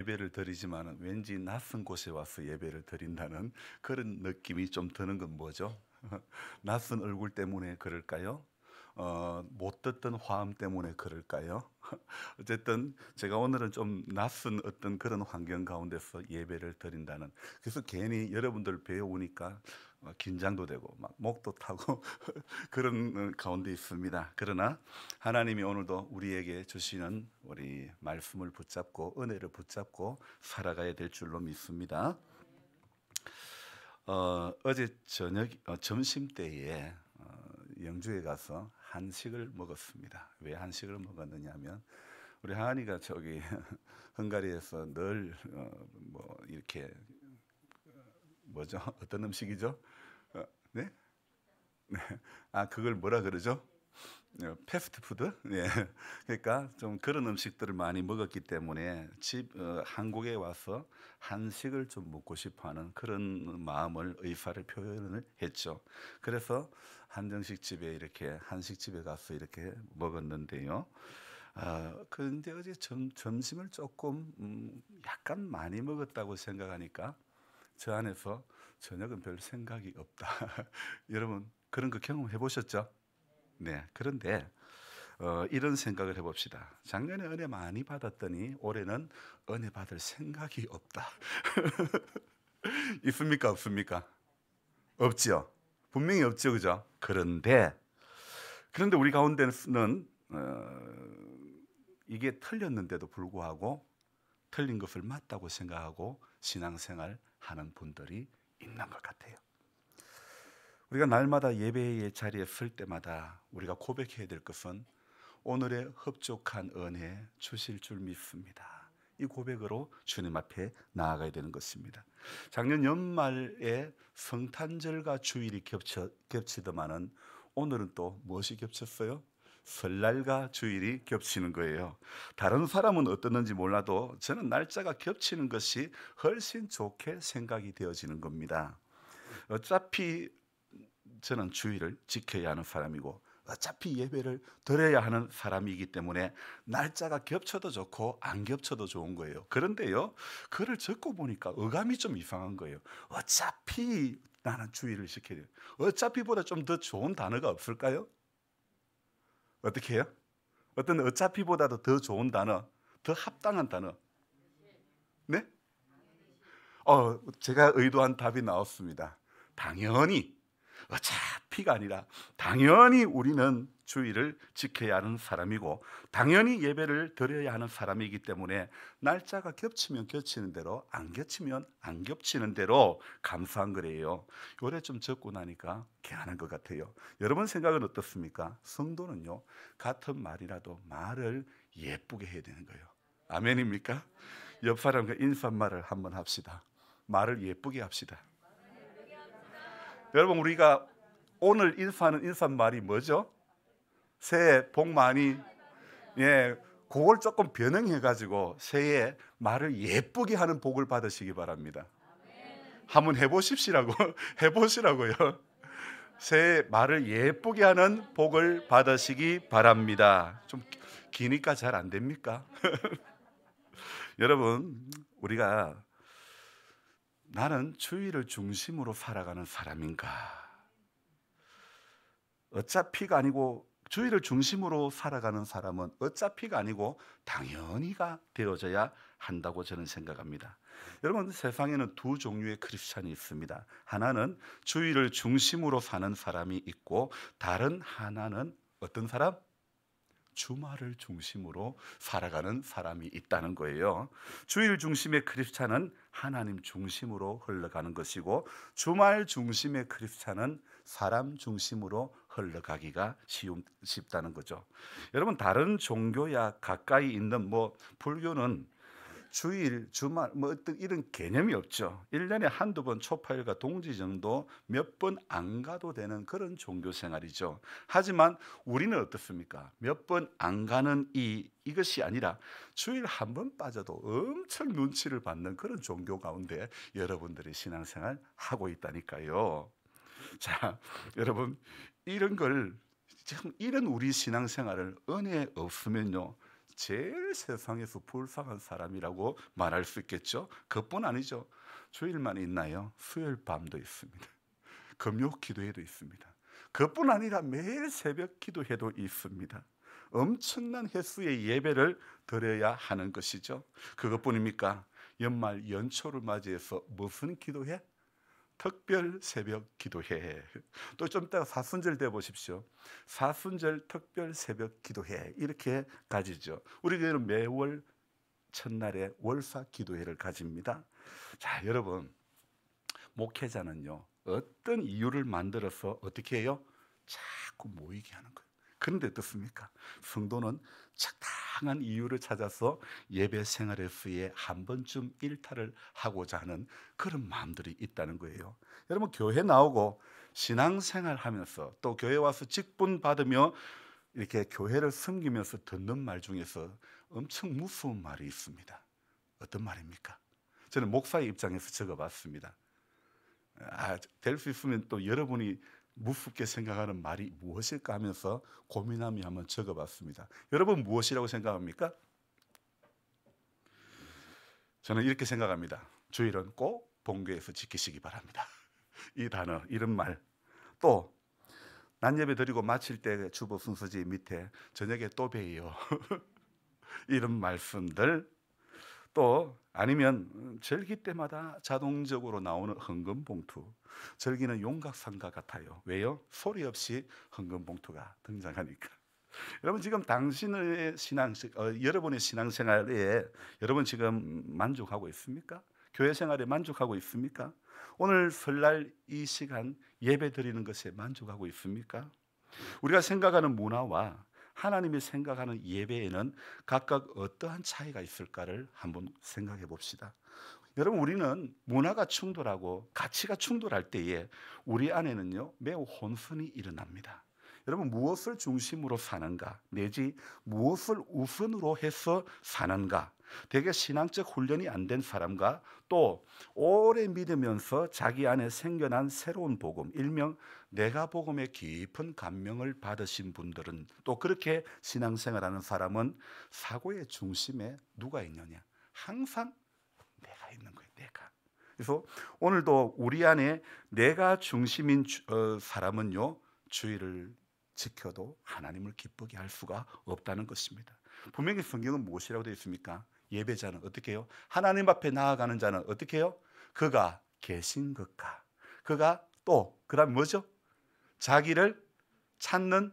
예배를 드리지만 왠지 낯선 곳에 와서 예배를 드린다는 그런 느낌이 좀 드는 건 뭐죠? 낯선 얼굴 때문에 그럴까요? 못 듣던 화음 때문에 그럴까요? 어쨌든 제가 오늘은 좀 낯선 어떤 그런 환경 가운데서 예배를 드린다는, 그래서 괜히 여러분들 배우니까 긴장도 되고 막 목도 타고 그런 가운데 있습니다. 그러나 하나님이 오늘도 우리에게 주시는 우리 말씀을 붙잡고 은혜를 붙잡고 살아가야 될 줄로 믿습니다. 어제 저녁 점심 때에 영주에 가서 한식을 먹었습니다. 왜 한식을 먹었느냐면 우리 하은이가 저기 헝가리에서 늘 뭐 이렇게 뭐죠? 어떤 음식이죠? 네? 네. 아, 그걸 뭐라 그러죠? 패스트푸드? 예. 그러니까 좀 그런 음식들을 많이 먹었기 때문에 한국에 와서 한식을 좀 먹고 싶어하는 그런 마음을 의사를 표현을 했죠. 그래서 한정식 집에 이렇게 한식집에 가서 이렇게 먹었는데요. 근데 어제 점심을 조금 약간 많이 먹었다고 생각하니까 저 안에서 저녁은 별 생각이 없다. 여러분 그런 거 경험해 보셨죠? 네. 그런데 이런 생각을 해봅시다. 작년에 은혜 많이 받았더니 올해는 은혜 받을 생각이 없다. 있습니까? 없습니까? 없지요. 분명히 없죠, 그죠? 그런데 우리 가운데는 이게 틀렸는데도 불구하고 틀린 것을 맞다고 생각하고 신앙생활 하는 분들이 있는 것 같아요. 우리가 날마다 예배의 자리에 설 때마다 우리가 고백해야 될 것은 오늘의 흡족한 은혜 주실 줄 믿습니다. 이 고백으로 주님 앞에 나아가야 되는 것입니다. 작년 연말에 성탄절과 주일이 겹치더만은 오늘은 또 무엇이 겹쳤어요? 설날과 주일이 겹치는 거예요. 다른 사람은 어떻는지 몰라도 저는 날짜가 겹치는 것이 훨씬 좋게 생각이 되어지는 겁니다. 어차피 저는 주의를 지켜야 하는 사람이고 어차피 예배를 드려야 하는 사람이기 때문에 날짜가 겹쳐도 좋고 안 겹쳐도 좋은 거예요. 그런데요, 그를 적고 보니까 어감이 좀 이상한 거예요. 어차피 나는 주의를 지켜야 돼요. 어차피보다 좀 더 좋은 단어가 없을까요? 어떻게 해요? 어떤 어차피보다도 더 좋은 단어, 더 합당한 단어. 네? 제가 의도한 답이 나왔습니다. 당연히. 어차피가 아니라 당연히 우리는 주의를 지켜야 하는 사람이고 당연히 예배를 드려야 하는 사람이기 때문에 날짜가 겹치면 겹치는 대로 안 겹치면 안 겹치는 대로 감사한 거래요. 요래 좀 적고 나니까 개안한 것 같아요. 여러분 생각은 어떻습니까? 성도는요, 같은 말이라도 말을 예쁘게 해야 되는 거예요. 아멘입니까? 옆 사람과 인사말을 한번 합시다. 말을 예쁘게 합시다. 여러분 우리가 오늘 인사하는 인사말이 뭐죠? 새해 복 많이. 예, 그걸 조금 변형해 가지고 새해 말을 예쁘게 하는 복을 받으시기 바랍니다. 한번 해보십시라고. 해보시라고요. 새해 말을 예쁘게 하는 복을 받으시기 바랍니다. 좀 기니까 잘 안 됩니까? 여러분 우리가 나는 주의를 중심으로 살아가는 사람인가? 어차피가 아니고 주의를 중심으로 살아가는 사람은 어차피가 아니고 당연히가 되어져야 한다고 저는 생각합니다. 여러분 세상에는 두 종류의 크리스찬이 있습니다. 하나는 주의를 중심으로 사는 사람이 있고 다른 하나는 어떤 사람? 주말을 중심으로 살아가는 사람이 있다는 거예요. 주일 중심의 크리스찬은 하나님 중심으로 흘러가는 것이고 주말 중심의 크리스찬은 사람 중심으로 흘러가기가 쉽다는 거죠. 여러분 다른 종교야 가까이 있는 불교는 주일, 주말 어떤 이런 개념이 없죠. 1년에 한두 번 초파일과 동지 정도 몇 번 안 가도 되는 그런 종교 생활이죠. 하지만 우리는 어떻습니까? 몇 번 안 가는 이것이 아니라 주일 한 번 빠져도 엄청 눈치를 받는 그런 종교 가운데 여러분들이 신앙생활 하고 있다니까요. 자, 여러분 이런 걸 지금 이런 우리 신앙생활을 은혜 없으면요 제일 세상에서 불쌍한 사람이라고 말할 수 있겠죠. 그뿐 아니죠. 주일만 있나요? 수요일 밤도 있습니다. 금요 기도회도 있습니다. 그뿐 아니라 매일 새벽 기도회도 있습니다. 엄청난 횟수의 예배를 드려야 하는 것이죠. 그것뿐입니까? 연말 연초를 맞이해서 무슨 기도회? 특별 새벽 기도회. 또 좀 이따가 사순절 돼 보십시오. 사순절 특별 새벽 기도회 이렇게 가지죠. 우리 교회는 매월 첫날에 월사 기도회를 가집니다. 자, 여러분, 목회자는요 어떤 이유를 만들어서 어떻게 해요? 자꾸 모이게 하는 거예요. 그런데 어떻습니까? 성도는 적당한 이유를 찾아서 예배 생활에서의 한 번쯤 일탈을 하고자 하는 그런 마음들이 있다는 거예요. 여러분, 교회 나오고 신앙생활 하면서 또 교회 와서 직분 받으며 이렇게 교회를 섬기면서 듣는 말 중에서 엄청 무서운 말이 있습니다. 어떤 말입니까? 저는 목사의 입장에서 적어봤습니다. 될 수 있으면 또 여러분이 무섭게 생각하는 말이 무엇일까 하면서 고민하며 한번 적어봤습니다. 여러분 무엇이라고 생각합니까? 저는 이렇게 생각합니다. 주일은 꼭 본교에서 지키시기 바랍니다. 이 단어, 이런 말. 또 낮예배 드리고 마칠 때 주보 순서지 밑에 저녁에 또 봬요. 이런 말씀들. 또 아니면 절기 때마다 자동적으로 나오는 헌금 봉투. 절기는 용각상과 같아요. 왜요? 소리 없이 헌금 봉투가 등장하니까. 여러분 지금 당신의 여러분의 신앙생활에 여러분 지금 만족하고 있습니까? 교회 생활에 만족하고 있습니까? 오늘 설날 이 시간 예배 드리는 것에 만족하고 있습니까? 우리가 생각하는 문화와 하나님이 생각하는 예배에는 각각 어떠한 차이가 있을까를 한번 생각해 봅시다. 여러분, 우리는 문화가 충돌하고 가치가 충돌할 때에 우리 안에는요 매우 혼선이 일어납니다. 여러분, 무엇을 중심으로 사는가 내지 무엇을 우선으로 해서 사는가, 되게 신앙적 훈련이 안 된 사람과 또 오래 믿으면서 자기 안에 생겨난 새로운 복음, 일명 내가 복음에 깊은 감명을 받으신 분들은, 또 그렇게 신앙생활하는 사람은 사고의 중심에 누가 있느냐? 항상 내가 있는 거예요. 내가. 그래서 오늘도 우리 안에 내가 중심인 사람은요 주의를 지켜도 하나님을 기쁘게 할 수가 없다는 것입니다. 분명히 성경은 무엇이라고 되어 있습니까? 예배자는 어떻게 해요? 하나님 앞에 나아가는 자는 어떻게 해요? 그가 계신 것과 그가 또 그다음 뭐죠? 자기를 찾는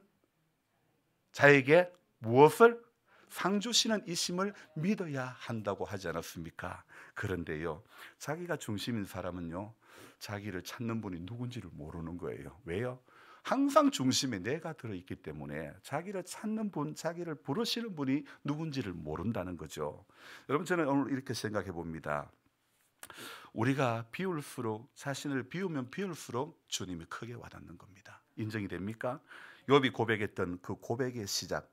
자에게 무엇을 상 주시는 이심을 믿어야 한다고 하지 않았습니까? 그런데요, 자기가 중심인 사람은요 자기를 찾는 분이 누군지를 모르는 거예요. 왜요? 항상 중심에 내가 들어있기 때문에 자기를 찾는 분, 자기를 부르시는 분이 누군지를 모른다는 거죠. 여러분, 저는 오늘 이렇게 생각해 봅니다. 우리가 비울수록, 자신을 비우면 비울수록 주님이 크게 와닿는 겁니다. 인정이 됩니까? 욥이 고백했던 그 고백의 시작,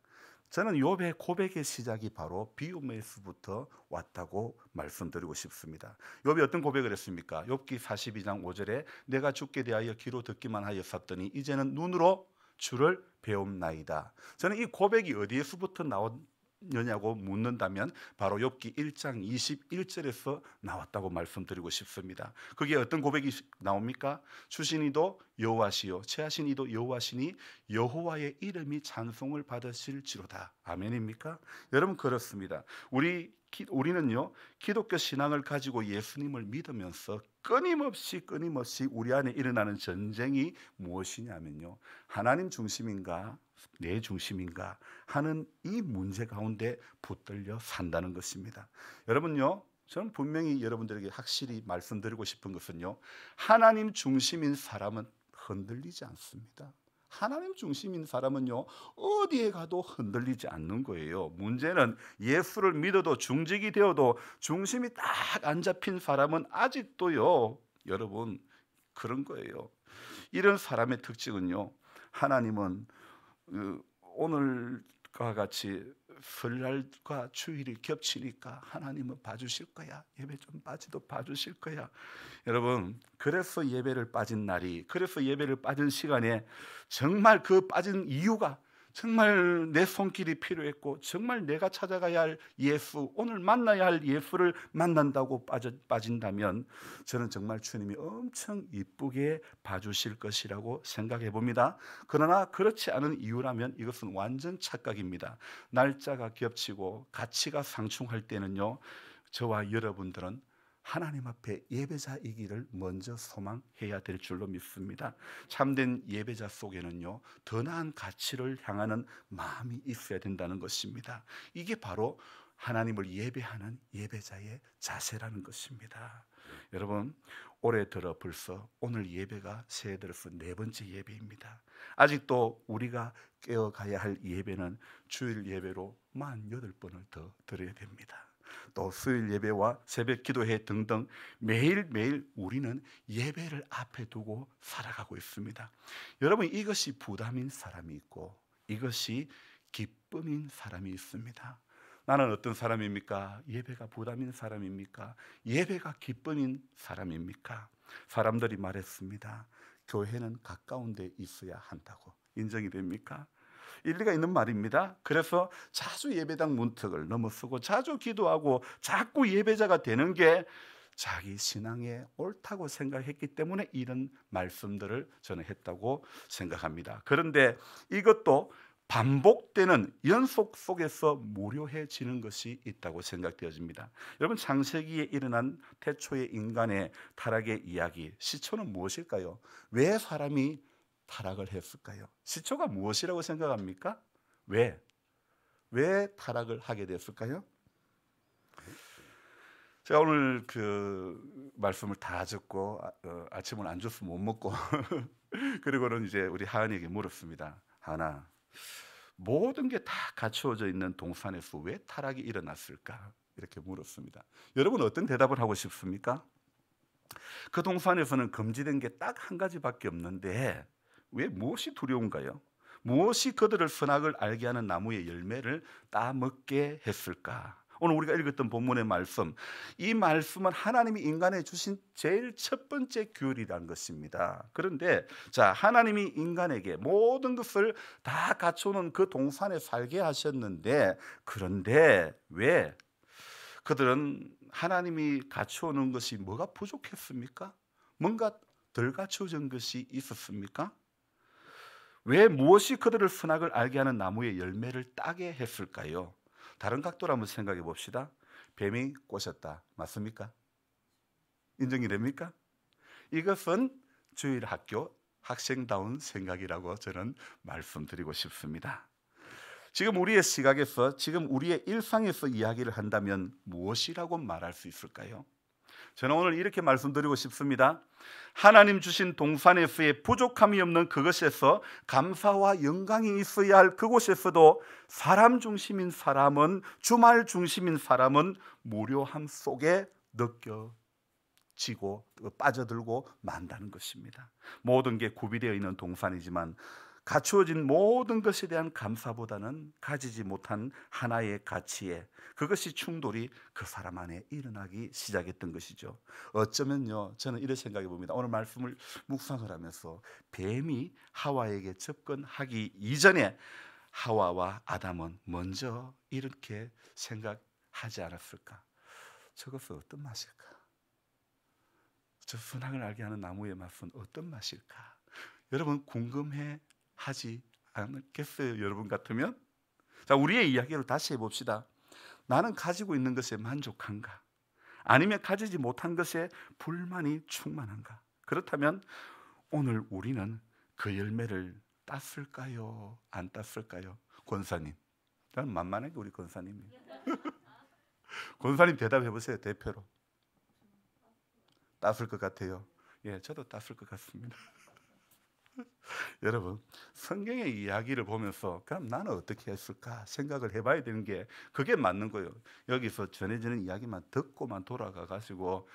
저는 욥의 고백의 시작이 바로 비움에서부터 왔다고 말씀드리고 싶습니다. 욥이 어떤 고백을 했습니까? 욥기 42장 5절에 내가 주께 대하여 귀로 듣기만 하였었더니 이제는 눈으로 주를 배움나이다. 저는 이 고백이 어디에서부터 나왔느냐고 묻는다면 바로 욥기 1장 21절에서 나왔다고 말씀드리고 싶습니다. 그게 어떤 고백이 나옵니까? 주신 이도 여호와시요 체하신 이도 여호와시니 여호와의 이름이 찬송을 받으실지로다. 아멘입니까? 여러분, 그렇습니다. 우리는요 기독교 신앙을 가지고 예수님을 믿으면서 끊임없이 우리 안에 일어나는 전쟁이 무엇이냐면요, 하나님 중심인가 내 중심인가 하는 이 문제 가운데 붙들려 산다는 것입니다. 여러분요, 저는 분명히 여러분들에게 확실히 말씀드리고 싶은 것은요, 하나님 중심인 사람은 흔들리지 않습니다. 하나님 중심인 사람은요 어디에 가도 흔들리지 않는 거예요. 문제는 예수를 믿어도 중직이 되어도 중심이 딱 안 잡힌 사람은 아직도요 여러분 그런 거예요. 이런 사람의 특징은요, 하나님은 오늘과 같이 설날과 주일이 겹치니까 하나님은 봐주실 거야. 예배 좀 빠지도 봐주실 거야. 여러분, 그래서 예배를 빠진 날이, 그래서 예배를 빠진 시간에 정말 그 빠진 이유가 정말 내 손길이 필요했고 정말 내가 찾아가야 할 예수, 오늘 만나야 할 예수를 만난다고 빠진다면 저는 정말 주님이 엄청 이쁘게 봐주실 것이라고 생각해 봅니다. 그러나 그렇지 않은 이유라면 이것은 완전 착각입니다. 날짜가 겹치고 가치가 상충할 때는요, 저와 여러분들은 하나님 앞에 예배자이기를 먼저 소망해야 될 줄로 믿습니다. 참된 예배자 속에는요, 더 나은 가치를 향하는 마음이 있어야 된다는 것입니다. 이게 바로 하나님을 예배하는 예배자의 자세라는 것입니다. 여러분, 올해 들어 벌써 오늘 예배가 새해 들어서 4번째 예배입니다. 아직도 우리가 깨어가야 할 예배는 주일 예배로 48번을 더 드려야 됩니다. 또 수요일 예배와 새벽 기도회 등등 매일매일 우리는 예배를 앞에 두고 살아가고 있습니다. 여러분, 이것이 부담인 사람이 있고 이것이 기쁨인 사람이 있습니다. 나는 어떤 사람입니까? 예배가 부담인 사람입니까? 예배가 기쁨인 사람입니까? 사람들이 말했습니다. 교회는 가까운 데 있어야 한다고. 인정이 됩니까? 일리가 있는 말입니다. 그래서 자주 예배당 문턱을 넘어서고 자주 기도하고 자꾸 예배자가 되는 게 자기 신앙에 옳다고 생각했기 때문에 이런 말씀들을 저는 했다고 생각합니다. 그런데 이것도 반복되는 연속 속에서 무료해지는 것이 있다고 생각되어집니다. 여러분, 창세기에 일어난 태초의 인간의 타락의 이야기, 시초는 무엇일까요? 왜 사람이 타락을 했을까요? 시초가 무엇이라고 생각합니까? 왜 타락을 하게 됐을까요? 제가 오늘 그 말씀을 다 듣고 아침을 안 줬으면 못 먹고 그리고는 이제 우리 하은이에게 물었습니다. 하은아, 모든 게 다 갖추어져 있는 동산에서 왜 타락이 일어났을까? 이렇게 물었습니다. 여러분, 어떤 대답을 하고 싶습니까? 그 동산에서는 금지된 게 딱 한 가지밖에 없는데 왜 무엇이 두려운가요? 무엇이 그들을 선악을 알게 하는 나무의 열매를 따먹게 했을까? 오늘 우리가 읽었던 본문의 말씀, 이 말씀은 하나님이 인간에 주신 제일 첫 번째 규율이라는 것입니다. 그런데 자, 하나님이 인간에게 모든 것을 다 갖춰놓은 그 동산에 살게 하셨는데, 그런데 왜 그들은 하나님이 갖추어놓은 것이 뭐가 부족했습니까? 뭔가 덜 갖추어진 것이 있었습니까? 왜 무엇이 그들을 선악을 알게 하는 나무의 열매를 따게 했을까요? 다른 각도로 한번 생각해 봅시다. 뱀이 꼬셨다. 맞습니까? 인정이 됩니까? 이것은 주일 학교 학생다운 생각이라고 저는 말씀드리고 싶습니다. 지금 우리의 시각에서, 지금 우리의 일상에서 이야기를 한다면 무엇이라고 말할 수 있을까요? 저는 오늘 이렇게 말씀드리고 싶습니다. 하나님 주신 동산에서의 부족함이 없는 그것에서 감사와 영광이 있어야 할 그곳에서도 사람 중심인 사람은, 주말 중심인 사람은 무료함 속에 느껴지고 빠져들고 만다는 것입니다. 모든 게 구비되어 있는 동산이지만 갖추어진 모든 것에 대한 감사보다는 가지지 못한 하나의 가치에, 그것이 충돌이 그 사람 안에 일어나기 시작했던 것이죠. 어쩌면요, 저는 이렇게 생각해 봅니다. 오늘 말씀을 묵상을 하면서 뱀이 하와에게 접근하기 이전에 하와와 아담은 먼저 이렇게 생각하지 않았을까? 저것은 어떤 맛일까? 저 선악을 알게 하는 나무의 맛은 어떤 맛일까? 여러분, 궁금해 하지 않겠어요? 여러분 같으면? 자, 우리의 이야기를 다시 해봅시다. 나는 가지고 있는 것에 만족한가? 아니면 가지지 못한 것에 불만이 충만한가? 그렇다면 오늘 우리는 그 열매를 땄을까요? 안 땄을까요? 권사님, 저는 만만하게 우리 권사님이 권사님 대답해 보세요. 대표로. 땄을 것 같아요. 예, 저도 땄을 것 같습니다. 여러분, 성경의 이야기를 보면서 그럼 나는 어떻게 했을까 생각을 해봐야 되는 게 그게 맞는 거예요. 여기서 전해지는 이야기만 듣고만 돌아가 가지고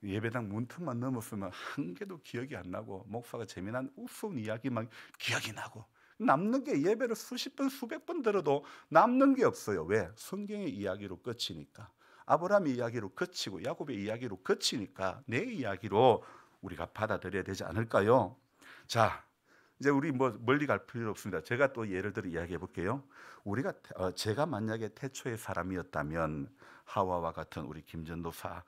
예배당 문턱만 넘었으면 한 개도 기억이 안 나고 목사가 재미난 우스운 이야기만 기억이 나고 남는 게, 예배를 수십 번 수백 번 들어도 남는 게 없어요. 왜? 성경의 이야기로 끝이니까. 아브라함의 이야기로 끝이고 야곱의 이야기로 끝이니까 내 이야기로 우리가 받아들여야 되지 않을까요? 자, 이제 우리 뭐 멀리 갈 필요 없습니다. 제가 또 예를 들어 이야기해 볼게요. 제가 만약에 태초의 사람이었다면 하와와 같은 우리 김전도사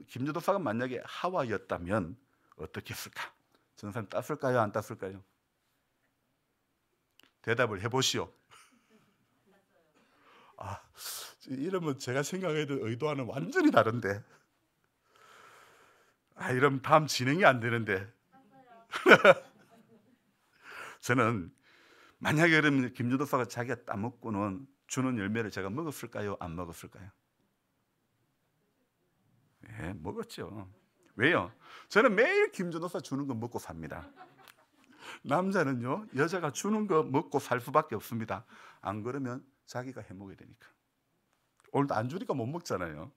김전도사가 만약에 하와였다면 어떻게 했을까? 전사님 땄을까요? 안 땄을까요? 대답을 해보시오. 아, 이러면 제가 생각해도 의도와는 완전히 다른데. 이러면 다음 진행이 안 되는데. 저는 만약에 그러면 김준도사가 자기가 따먹고는 주는 열매를 제가 먹었을까요? 안 먹었을까요? 예, 먹었죠. 왜요? 저는 매일 김준도사 주는 거 먹고 삽니다. 남자는요, 여자가 주는 거 먹고 살 수밖에 없습니다. 안 그러면 자기가 해먹어야 되니까. 오늘도 안 주니까 못 먹잖아요.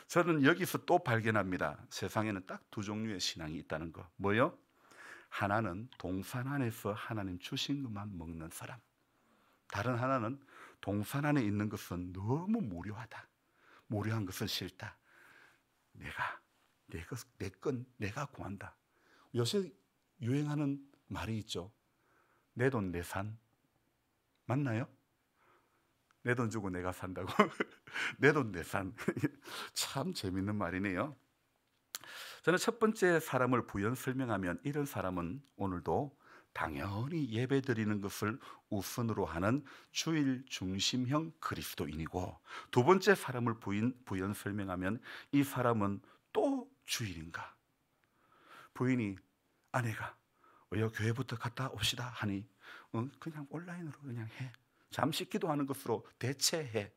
저는 여기서 또 발견합니다. 세상에는 딱 두 종류의 신앙이 있다는 거. 뭐요? 하나는 동산 안에서 하나님 주신 것만 먹는 사람. 다른 하나는 동산 안에 있는 것은 너무 무료하다. 무료한 것은 싫다. 내 건 내가 구한다. 요새 유행하는 말이 있죠. 내 돈 내 산. 맞나요? 내 돈 주고 내가 산다고. 내 돈 내 산. 참 재밌는 말이네요. 저는 첫 번째 사람을 부연 설명하면 이런 사람은 오늘도 당연히 예배 드리는 것을 우선으로 하는 주일 중심형 그리스도인이고, 두 번째 사람을 부연 설명하면 이 사람은 또 주일인가? 부인이 아내가 교회부터 갔다 옵시다 하니 그냥 온라인으로 그냥 해. 잠시 기도하는 것으로 대체해.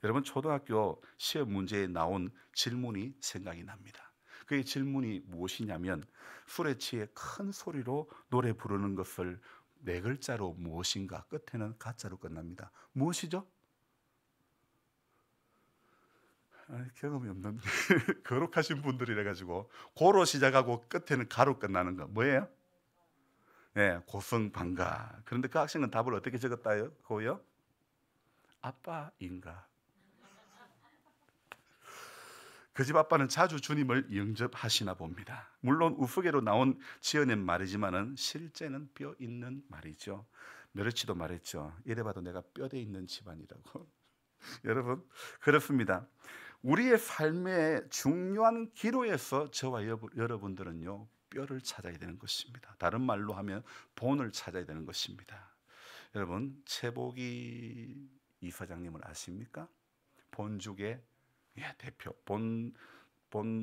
여러분, 초등학교 시험 문제에 나온 질문이 생각이 납니다. 그 질문이 무엇이냐면, 술에 취해 큰 소리로 노래 부르는 것을 네 글자로 무엇인가? 끝에는 가짜로 끝납니다. 무엇이죠? 경험이 없는 거룩하신 분들이라 가지고 고로 시작하고 끝에는 가로 끝나는 거 뭐예요? 네, 고성방가. 그런데 그 학생은 답을 어떻게 적었다요? 고요? 아빠인가? 그 집 아빠는 자주 주님을 영접하시나 봅니다. 물론 우스개로 나온 지어낸 말이지만은 실제는 뼈 있는 말이죠. 메르치도 말했죠. 이래봐도 내가 뼈대 있는 집안이라고. 여러분, 그렇습니다. 우리의 삶의 중요한 기로에서 저와 여러분들은요, 뼈를 찾아야 되는 것입니다. 다른 말로 하면 본을 찾아야 되는 것입니다. 여러분, 최복이 이사장님을 아십니까? 본죽의 대표, 본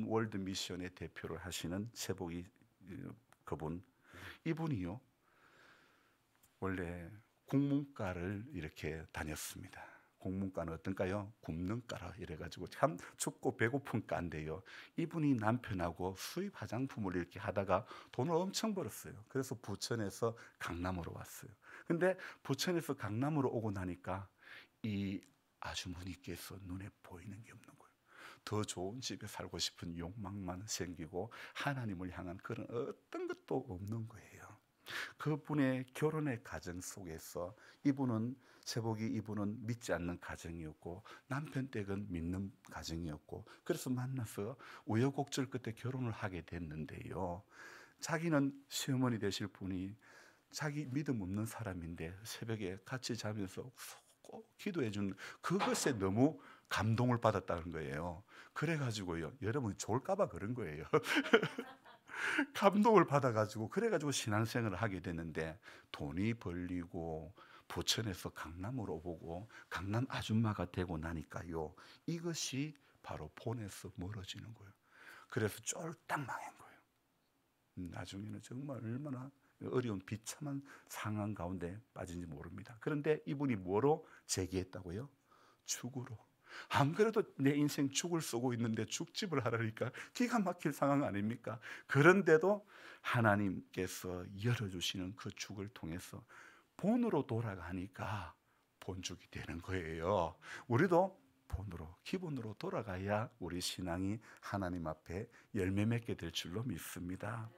월드 미션의 대표를 하시는 최복이 그분, 이분이요 원래 국문과를 이렇게 다녔습니다. 국문과는 어떤가요? 굽는 과라 이래가지고 참 춥고 배고픈 과인데요, 이분이 남편하고 수입 화장품을 이렇게 하다가 돈을 엄청 벌었어요. 그래서 부천에서 강남으로 왔어요. 근데 부천에서 강남으로 오고 나니까 이 아주머니께서 눈에 보이는 게 없는 거예요. 더 좋은 집에 살고 싶은 욕망만 생기고 하나님을 향한 그런 어떤 것도 없는 거예요. 그분의 결혼의 가정 속에서 이분은 믿지 않는 가정이었고, 남편 댁은 믿는 가정이었고, 그래서 만나서 우여곡절 끝에 결혼을 하게 됐는데요, 자기는 시어머니 되실 분이 자기 믿음 없는 사람인데 새벽에 같이 자면서 꼭 기도해 준 그것에 너무 감동을 받았다는 거예요. 그래가지고요, 여러분 좋을까봐 그런 거예요. 감동을 받아가지고 그래가지고 신앙생활을 하게 됐는데, 돈이 벌리고 부천에서 강남으로 오고 강남 아줌마가 되고 나니까요, 이것이 바로 본에서 멀어지는 거예요. 그래서 쫄딱 망한 거예요. 나중에는 정말 얼마나 어려운 비참한 상황 가운데 빠진지 모릅니다. 그런데 이분이 뭐로 재기했다고요? 죽으로. 안 그래도 내 인생 죽을 쓰고 있는데 죽집을 하라니까 기가 막힐 상황 아닙니까? 그런데도 하나님께서 열어주시는 그 죽을 통해서 본으로 돌아가니까 본죽이 되는 거예요. 우리도 본으로, 기본으로 돌아가야 우리 신앙이 하나님 앞에 열매 맺게 될 줄로 믿습니다.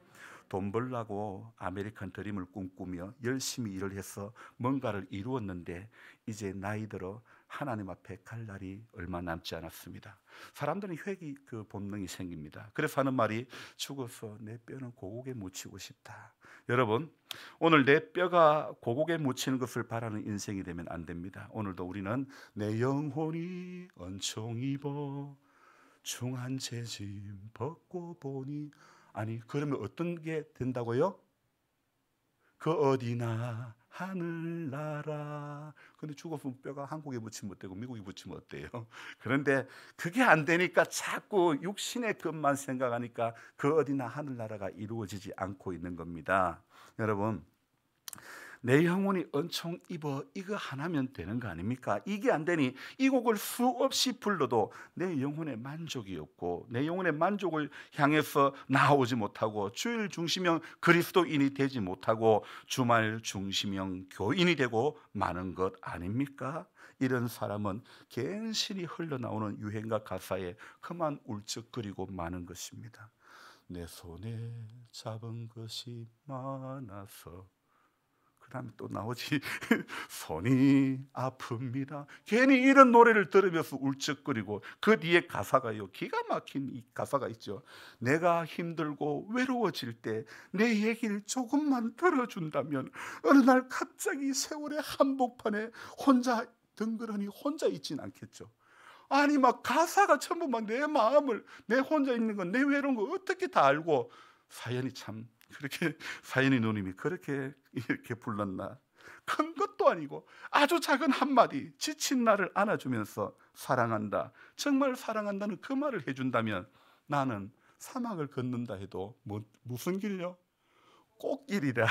돈 벌라고 아메리칸 드림을 꿈꾸며 열심히 일을 해서 뭔가를 이루었는데 이제 나이 들어 하나님 앞에 갈 날이 얼마 남지 않았습니다. 사람들은 회귀 그 본능이 생깁니다. 그래서 하는 말이 죽어서 내 뼈는 고국에 묻히고 싶다. 여러분, 오늘 내 뼈가 고국에 묻히는 것을 바라는 인생이 되면 안 됩니다. 오늘도 우리는 내 영혼이 은총 입어 중한 죄짐 벗고 보니, 아니 그러면 어떤 게 된다고요? 그 어디나 하늘나라. 근데 죽었으면 뼈가 한국에 묻히면 어때고 미국에 묻히면 어때요? 그런데 그게 안 되니까 자꾸 육신의 것만 생각하니까 그 어디나 하늘나라가 이루어지지 않고 있는 겁니다. 여러분, 내 영혼이 은총 입어 이거 하나면 되는 거 아닙니까? 이게 안 되니 이 곡을 수없이 불러도 내 영혼의 만족이 없고 내 영혼의 만족을 향해서 나아오지 못하고 주일 중심형 그리스도인이 되지 못하고 주말 중심형 교인이 되고 마는 것 아닙니까? 이런 사람은 괜시리 흘러나오는 유행가 가사에 그만 울적거리고 마는 것입니다. 내 손에 잡은 것이 많아서, 그 다음에 또 나오지 손이 아픕니다. 괜히 이런 노래를 들으면서 울적거리고 그 뒤에 가사가요, 기가 막힌 이 가사가 있죠. 내가 힘들고 외로워질 때 내 얘기를 조금만 들어준다면 어느 날 갑자기 세월의 한복판에 혼자 덩그러니 혼자 있진 않겠죠. 아니 막 가사가 전부 막 내 마음을, 내 혼자 있는 건 내 외로운 거 어떻게 다 알고, 사연이 참 그렇게, 사연이 누님이 그렇게 이렇게 불렀나? 큰 것도 아니고 아주 작은 한마디, 지친 나를 안아주면서 사랑한다, 정말 사랑한다는 그 말을 해준다면 나는 사막을 걷는다 해도 무슨 길요? 꽃길이라.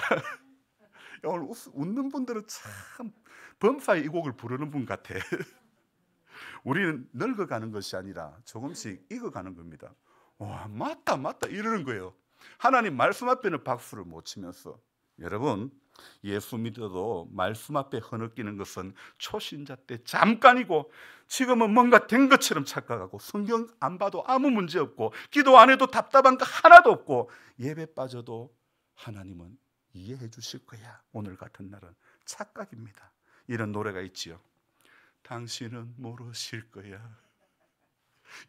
오늘 웃는 분들은 참 범사에 이 곡을 부르는 분 같아. 우리는 늙어가는 것이 아니라 조금씩 익어가는 겁니다. 와, 맞다 이러는 거예요. 하나님 말씀 앞에는 박수를 못 치면서. 여러분, 예수 믿어도 말씀 앞에 흐느끼는 것은 초신자 때 잠깐이고 지금은 뭔가 된 것처럼 착각하고 성경 안 봐도 아무 문제 없고 기도 안 해도 답답한 거 하나도 없고 예배 빠져도 하나님은 이해해 주실 거야, 오늘 같은 날은 착각입니다. 이런 노래가 있지요. 당신은 모르실 거야.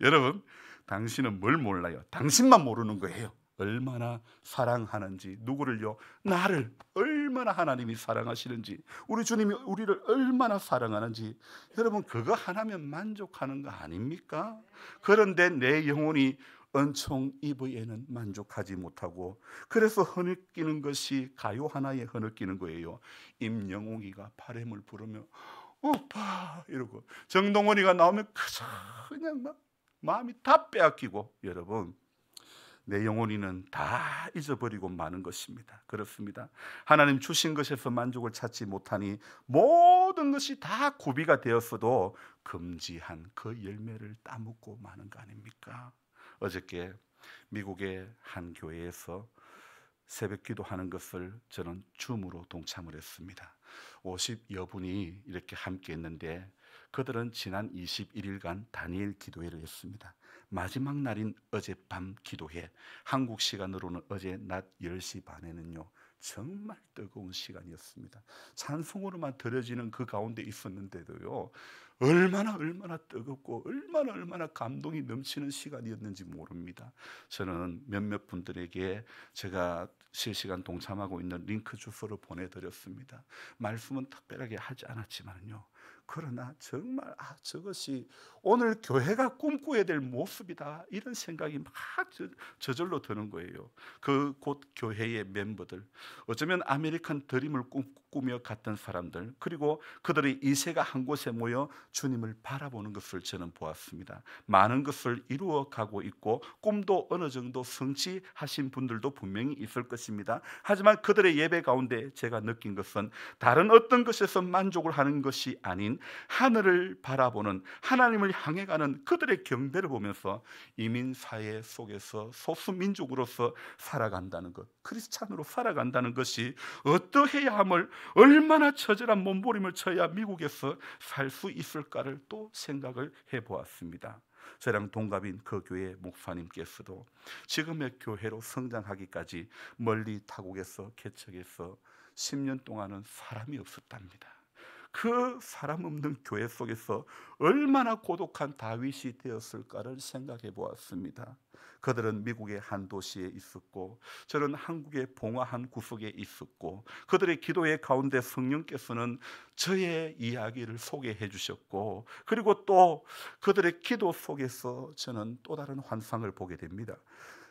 여러분, 당신은 뭘 몰라요? 당신만 모르는 거예요. 얼마나 사랑하는지, 누구를요? 나를 얼마나 하나님이 사랑하시는지, 우리 주님이 우리를 얼마나 사랑하는지, 여러분 그거 하나면 만족하는 거 아닙니까? 그런데 내 영혼이 은총 입어에는 만족하지 못하고 그래서 흐느끼는 것이 가요 하나에 흐느끼는 거예요. 임영웅이가 바람을 부르며 오빠 이러고 정동원이가 나오면 그냥 막 마음이 다 빼앗기고, 여러분 내 영혼이는 다 잊어버리고 마는 것입니다. 그렇습니다. 하나님 주신 것에서 만족을 찾지 못하니 모든 것이 다 구비가 되었어도 금지한 그 열매를 따먹고 마는 거 아닙니까? 어저께 미국의 한 교회에서 새벽 기도하는 것을 저는 줌으로 동참을 했습니다. 50여 분이 이렇게 함께 했는데 그들은 지난 21일간 다니엘 기도회를 했습니다. 마지막 날인 어젯밤 기도회, 한국 시간으로는 어제 낮 10시 반에는요 정말 뜨거운 시간이었습니다. 찬송으로만 드려지는 그 가운데 있었는데도요 얼마나 뜨겁고 얼마나 감동이 넘치는 시간이었는지 모릅니다. 저는 몇몇 분들에게 제가 실시간 동참하고 있는 링크 주소를 보내드렸습니다. 말씀은 특별하게 하지 않았지만요, 그러나 정말 저것이 오늘 교회가 꿈꿔야 될 모습이다, 이런 생각이 막 저절로 드는 거예요. 그 곧 교회의 멤버들, 어쩌면 아메리칸 드림을 꿈꾸며 갔던 사람들, 그리고 그들의 이세가 한 곳에 모여 주님을 바라보는 것을 저는 보았습니다. 많은 것을 이루어가고 있고 꿈도 어느 정도 성취하신 분들도 분명히 있을 것입니다. 하지만 그들의 예배 가운데 제가 느낀 것은 다른 어떤 것에서 만족을 하는 것이 아닌 하늘을 바라보는, 하나님을 향해 가는 그들의 경배를 보면서 이민사회 속에서 소수민족으로서 살아간다는 것, 크리스찬으로 살아간다는 것이 어떠해야 함을, 얼마나 처절한 몸부림을 쳐야 미국에서 살 수 있을까를 또 생각을 해보았습니다. 저랑 동갑인 그 교회 목사님께서도 지금의 교회로 성장하기까지 멀리 타국에서 개척해서 10년 동안은 사람이 없었답니다. 그 사람 없는 교회 속에서 얼마나 고독한 다윗이 되었을까를 생각해 보았습니다. 그들은 미국의 한 도시에 있었고 저는 한국의 봉화 한 구석에 있었고 그들의 기도의 가운데 성령께서는 저의 이야기를 소개해 주셨고 그리고 또 그들의 기도 속에서 저는 또 다른 환상을 보게 됩니다.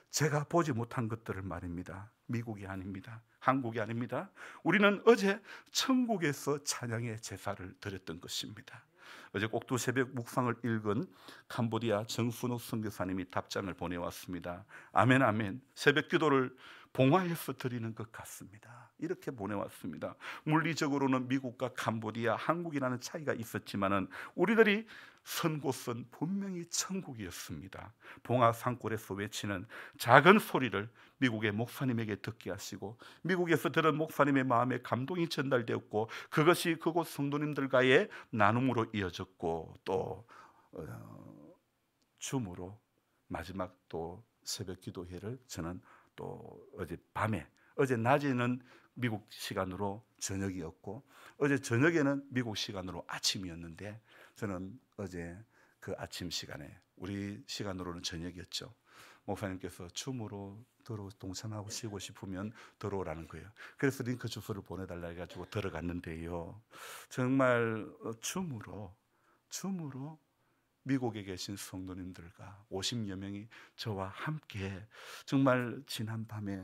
제가 보지 못한 것들을 말입니다. 미국이 아닙니다. 한국이 아닙니다. 우리는 어제 천국에서 찬양의 제사를 드렸던 것입니다. 어제 꼭두 새벽 묵상을 읽은 캄보디아 정순옥 선교사님이 답장을 보내왔습니다. 아멘 아멘. 새벽 기도를 봉화에서 드리는 것 같습니다. 이렇게 보내왔습니다. 물리적으로는 미국과 캄보디아, 한국이라는 차이가 있었지만은 우리들이 선 곳은 분명히 천국이었습니다. 봉화 산골에서 외치는 작은 소리를 미국의 목사님에게 듣게 하시고 미국에서 들은 목사님의 마음에 감동이 전달되었고 그것이 그곳 성도님들과의 나눔으로 이어졌고 또 줌으로 마지막 또 새벽 기도회를 저는 또 어제 밤에 어제 낮에는 미국 시간으로 저녁이었고 어제 저녁에는 미국 시간으로 아침이었는데 저는 어제 그 아침 시간에 우리 시간으로는 저녁이었죠. 목사님께서 줌으로 동참하고 쉬고 싶으면 들어오라는 거예요. 그래서 링크 주소를 보내달라 해가지고 들어갔는데요. 정말 줌으로 미국에 계신 성도님들과 50여 명이 저와 함께 정말 지난 밤에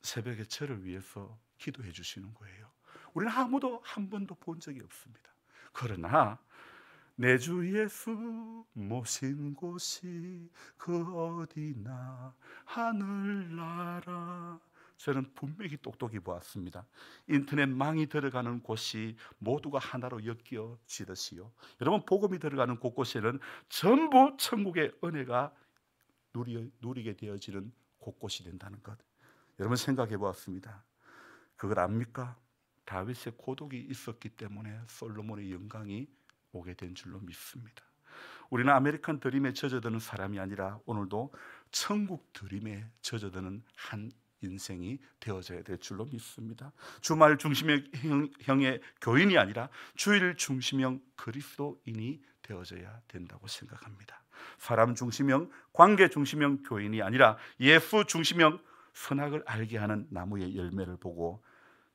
새벽에 저를 위해서 기도해 주시는 거예요. 우리는 아무도 한 번도 본 적이 없습니다. 그러나 내 주 예수 모신 곳이 그 어디나 하늘나라. 저는 분명히 똑똑히 보았습니다. 인터넷 망이 들어가는 곳이 모두가 하나로 엮여지듯이요. 여러분 복음이 들어가는 곳곳에는 전부 천국의 은혜가 누리게 되어지는 곳곳이 된다는 것. 여러분 생각해 보았습니다. 그걸 압니까? 다윗의 고독이 있었기 때문에 솔로몬의 영광이 오게 된 줄로 믿습니다. 우리는 아메리칸 드림에 젖어드는 사람이 아니라 오늘도 천국 드림에 젖어드는 한 인생이 되어져야 될 줄로 믿습니다. 주말 중심형의 교인이 아니라 주일 중심형 그리스도인이 되어져야 된다고 생각합니다. 사람 중심형, 관계 중심형 교인이 아니라 예수 중심형 선악을 알게 하는 나무의 열매를 보고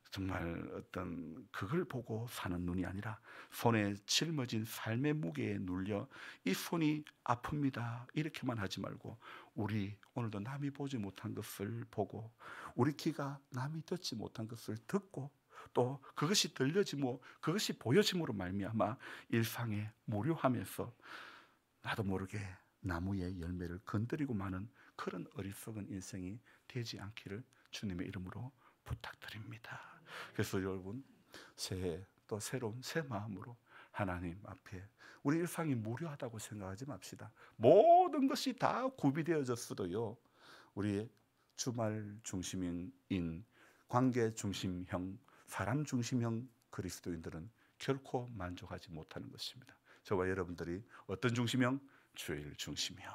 정말 어떤 그걸 보고 사는 눈이 아니라 손에 짊어진 삶의 무게에 눌려 이 손이 아픕니다 이렇게만 하지 말고 우리 오늘도 남이 보지 못한 것을 보고 우리 귀가 남이 듣지 못한 것을 듣고 또 그것이 들려지고 그것이 보여짐으로 말미암아 일상에 무료하면서 나도 모르게 나무의 열매를 건드리고 마는 그런 어리석은 인생이 되지 않기를 주님의 이름으로 부탁드립니다. 그래서 여러분 새해 또 새로운 새 마음으로 하나님 앞에 우리 일상이 무료하다고 생각하지 맙시다. 모든 것이 다 구비되어졌어도요 우리 주말 중심인 관계 중심형 사람 중심형 그리스도인들은 결코 만족하지 못하는 것입니다. 저와 여러분들이 어떤 중심형? 주일 중심형,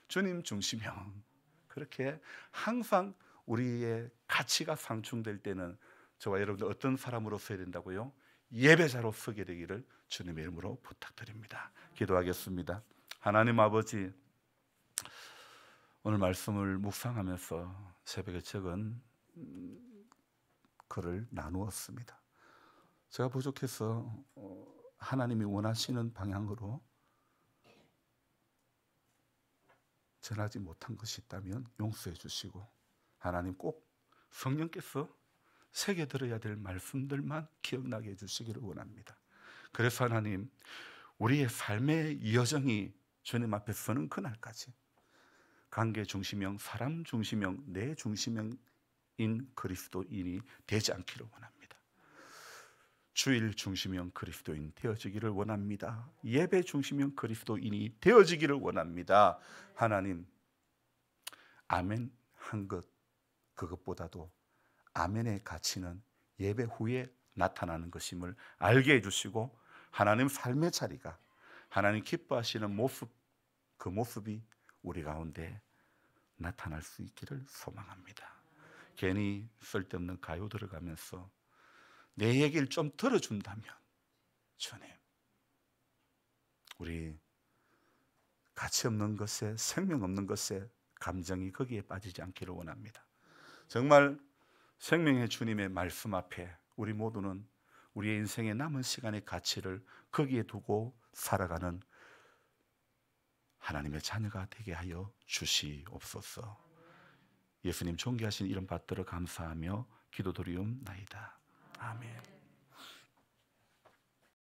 주님 중심형. 그렇게 항상 우리의 가치가 상충될 때는 저와 여러분들 어떤 사람으로 서야 된다고요? 예배자로 서게 되기를 주님의 이름으로 부탁드립니다. 기도하겠습니다. 하나님 아버지, 오늘 말씀을 묵상하면서 새벽에 적은 글을 나누었습니다. 제가 부족해서 하나님이 원하시는 방향으로 전하지 못한 것이 있다면 용서해 주시고 하나님 꼭 성령께서 새겨 들어야 될 말씀들만 기억나게 해주시기를 원합니다. 그래서 하나님 우리의 삶의 여정이 주님 앞에 서는 그날까지 관계 중심형, 사람 중심형, 내 중심형인 그리스도인이 되지 않기를 원합니다. 주일 중심형 그리스도인 되어지기를 원합니다. 예배 중심형 그리스도인이 되어지기를 원합니다. 하나님 아멘 한 것 그것보다도 아멘의 가치는 예배 후에 나타나는 것임을 알게 해주시고 하나님 삶의 자리가 하나님 기뻐하시는 모습 그 모습이 우리 가운데 나타날 수 있기를 소망합니다. 괜히 쓸데없는 가요 들어가면서 내 얘기를 좀 들어준다면 주님, 우리 가치 없는 것에, 생명 없는 것에 감정이 거기에 빠지지 않기를 원합니다. 정말 생명의 주님의 말씀 앞에 우리 모두는 우리의 인생의 남은 시간의 가치를 거기에 두고 살아가는 하나님의 자녀가 되게 하여 주시옵소서. 예수님 존귀하신 이름 받들어 감사하며 기도드리옵나이다. 아멘.